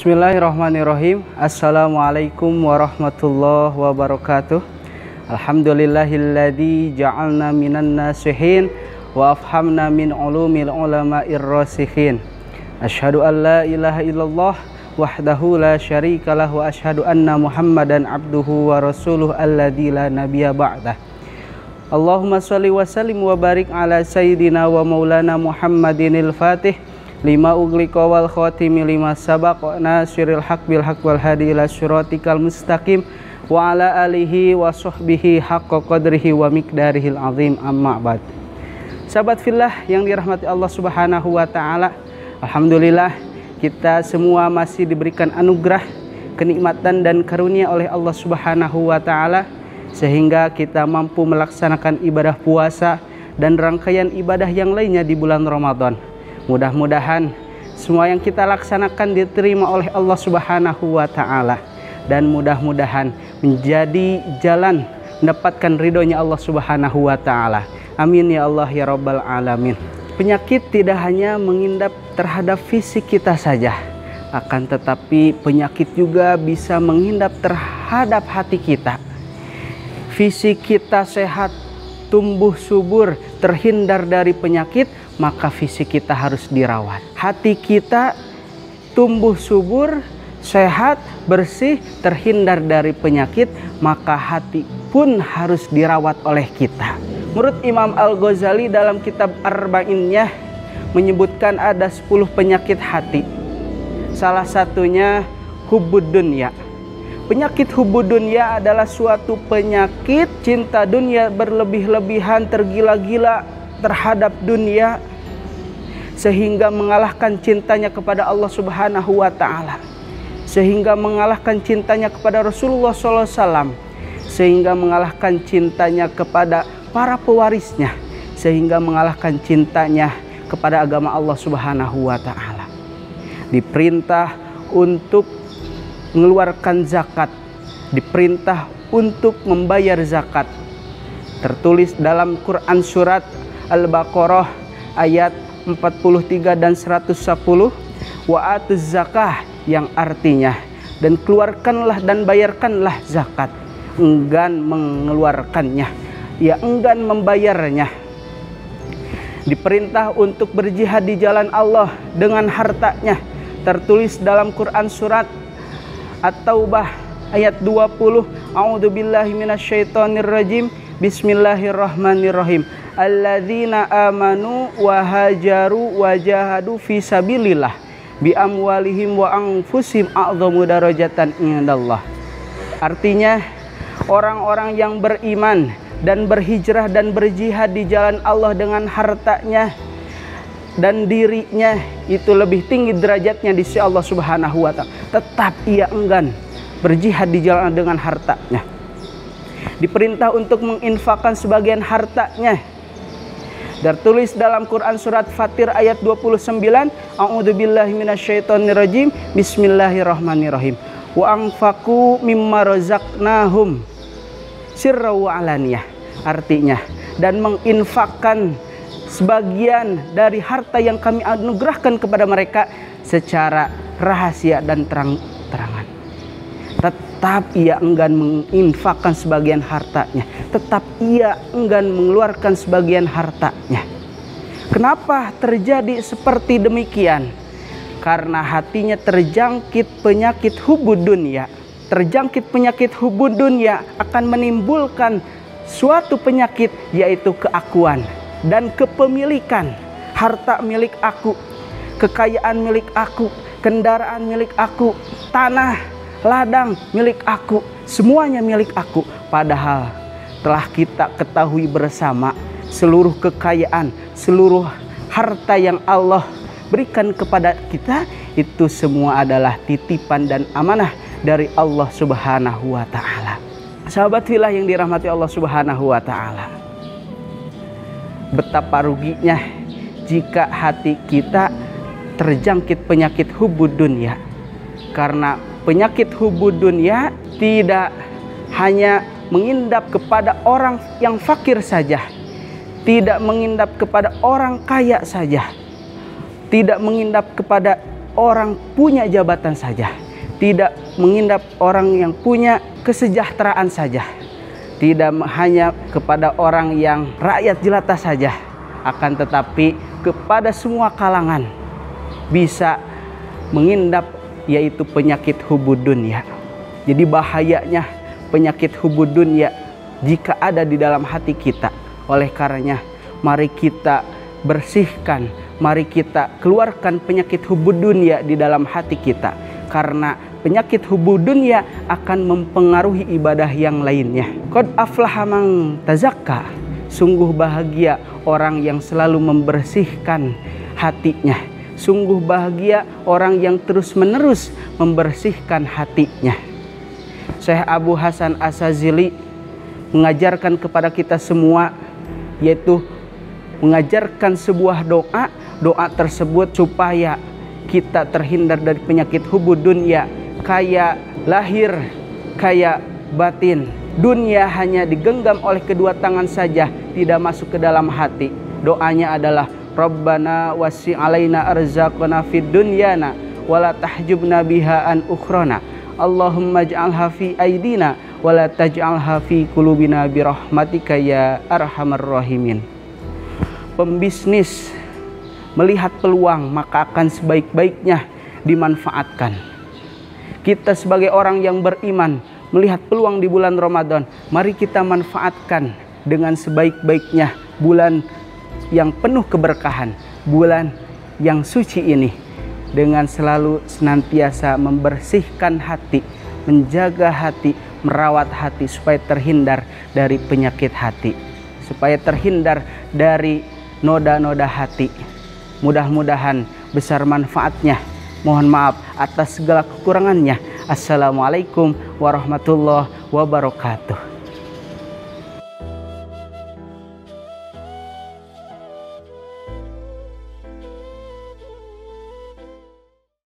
Bismillahirrahmanirrahim. Assalamualaikum warahmatullahi wabarakatuh. Alhamdulillahilladzi ja'alna minan nasihin wa afhamna min ulumil ulama'ir rasikhin. Asyhadu an la ilaha illallah wahdahu la syarikalah wa asyhadu anna Muhammadan abduhu wa rasuluh alladzi la nabiyya ba'dah. Allahumma shalli wa sallim wa barik ala sayyidina wa maulana Muhammadinil Fatih lima ughliqa wal khatimi lima sabaq nasiril haq bil haq wal hadi ila syiratikal mustaqim wa ala alihi wa sahbihi haqqa qadrihi wa miqdarihil azim, amma ba'd. Sahabat fillah yang dirahmati Allah Subhanahu wa taala, alhamdulillah kita semua masih diberikan anugerah, kenikmatan dan karunia oleh Allah Subhanahu wa taala sehingga kita mampu melaksanakan ibadah puasa dan rangkaian ibadah yang lainnya di bulan Ramadan. Mudah-mudahan semua yang kita laksanakan diterima oleh Allah Subhanahu wa taala dan mudah-mudahan menjadi jalan mendapatkan ridhonya Allah Subhanahu wa taala. Amin ya Allah ya rabbal alamin. Penyakit tidak hanya mengendap terhadap fisik kita saja, akan tetapi penyakit juga bisa mengendap terhadap hati kita. Fisik kita sehat, tumbuh subur, terhindar dari penyakit, maka fisik kita harus dirawat. Hati kita tumbuh subur, sehat, bersih, terhindar dari penyakit, maka hati pun harus dirawat oleh kita. Menurut Imam Al-Ghazali dalam kitab Arba'innya menyebutkan ada 10 penyakit hati. Salah satunya hubbud dunya. Penyakit hubbud dunya adalah suatu penyakit cinta dunia berlebih-lebihan, tergila-gila terhadap dunia sehingga mengalahkan cintanya kepada Allah Subhanahu wa taala, sehingga mengalahkan cintanya kepada Rasulullah SAW, sehingga mengalahkan cintanya kepada para pewarisnya, sehingga mengalahkan cintanya kepada agama Allah Subhanahu wa taala. Diperintah untuk mengeluarkan zakat, diperintah untuk membayar zakat. Tertulis dalam Quran surat Al-Baqarah ayat 43 dan 110, wa atuz zakah, yang artinya dan keluarkanlah dan bayarkanlah zakat. Enggan mengeluarkannya, ya enggan membayarnya. Diperintah untuk berjihad di jalan Allah dengan hartanya. Tertulis dalam Quran surat At-Taubah ayat 20, a'udzubillahi minasyaitonir rajim, bismillahirrahmanirrahim. Alladzina amanu wa hajaru wa jahadu fi sabilillah bi amwalihim wa anfusihim a'dhamu darajatan indallah. Artinya orang-orang yang beriman dan berhijrah dan berjihad di jalan Allah dengan hartanya dan dirinya itu lebih tinggi derajatnya di sisi Allah Subhanahu wa taala. Tetap ia enggan berjihad di jalan dengan hartanya. Diperintah untuk menginfakkan sebagian hartanya. Tertulis dalam Quran surat Fatir ayat 29, a'udzubillahi minasyaitonirrajim, bismillahirrahmanirrahim. Wa anfaqu mimma razaqnahum sirra wa alaniyah. Artinya dan menginfakkan sebagian dari harta yang kami anugerahkan kepada mereka secara rahasia dan terang-terangan. Tetap ia enggan menginfakkan sebagian hartanya, tetap ia enggan mengeluarkan sebagian hartanya. Kenapa terjadi seperti demikian? Karena hatinya terjangkit penyakit hubbud dunya. Terjangkit penyakit hubbud dunya akan menimbulkan suatu penyakit, yaitu keakuan dan kepemilikan. Harta milik aku, kekayaan milik aku, kendaraan milik aku, tanah, ladang milik aku, semuanya milik aku. Padahal telah kita ketahui bersama seluruh kekayaan, seluruh harta yang Allah berikan kepada kita itu semua adalah titipan dan amanah dari Allah Subhanahu wa taala. Sahabat fillah yang dirahmati Allah Subhanahu wa taala, betapa ruginya jika hati kita terjangkit penyakit hubbud dunya. Karena penyakit hubbud dunya tidak hanya mengendap kepada orang yang fakir saja, tidak mengendap kepada orang kaya saja, tidak mengendap kepada orang punya jabatan saja, tidak mengindap orang yang punya kesejahteraan saja, tidak hanya kepada orang yang rakyat jelata saja, akan tetapi kepada semua kalangan bisa mengindap, yaitu penyakit hubud dunya. Jadi bahayanya penyakit hubud dunya jika ada di dalam hati kita. Oleh karenanya mari kita bersihkan, mari kita keluarkan penyakit hubud dunya di dalam hati kita, karena penyakit hubud dunya akan mempengaruhi ibadah yang lainnya. Qad aflaha man tazakka, sungguh bahagia orang yang selalu membersihkan hatinya, sungguh bahagia orang yang terus-menerus membersihkan hatinya. Syekh Abu Hasan Asyadzili mengajarkan kepada kita semua, yaitu mengajarkan sebuah doa. Doa tersebut supaya kita terhindar dari penyakit hubud dunya, kaya lahir, kaya batin. Dunia hanya digenggam oleh kedua tangan saja, tidak masuk ke dalam hati. Doanya adalah Rabbana wasi' alaina arzaqna fid dunyana wala tahjubna biha an ukhrana. Allahumma ij'alha fi aidina wala taj'alha fi qulubina birahmatika ya arhamar rahimin. Pembisnis melihat peluang maka akan sebaik-baiknya dimanfaatkan. Kita sebagai orang yang beriman melihat peluang di bulan Ramadan, mari kita manfaatkan dengan sebaik-baiknya bulan yang penuh keberkahan, bulan yang suci ini, dengan selalu senantiasa membersihkan hati, menjaga hati, merawat hati supaya terhindar dari penyakit hati, supaya terhindar dari noda-noda hati. Mudah-mudahan besar manfaatnya. Mohon maaf atas segala kekurangannya. Assalamualaikum warahmatullahi wabarakatuh.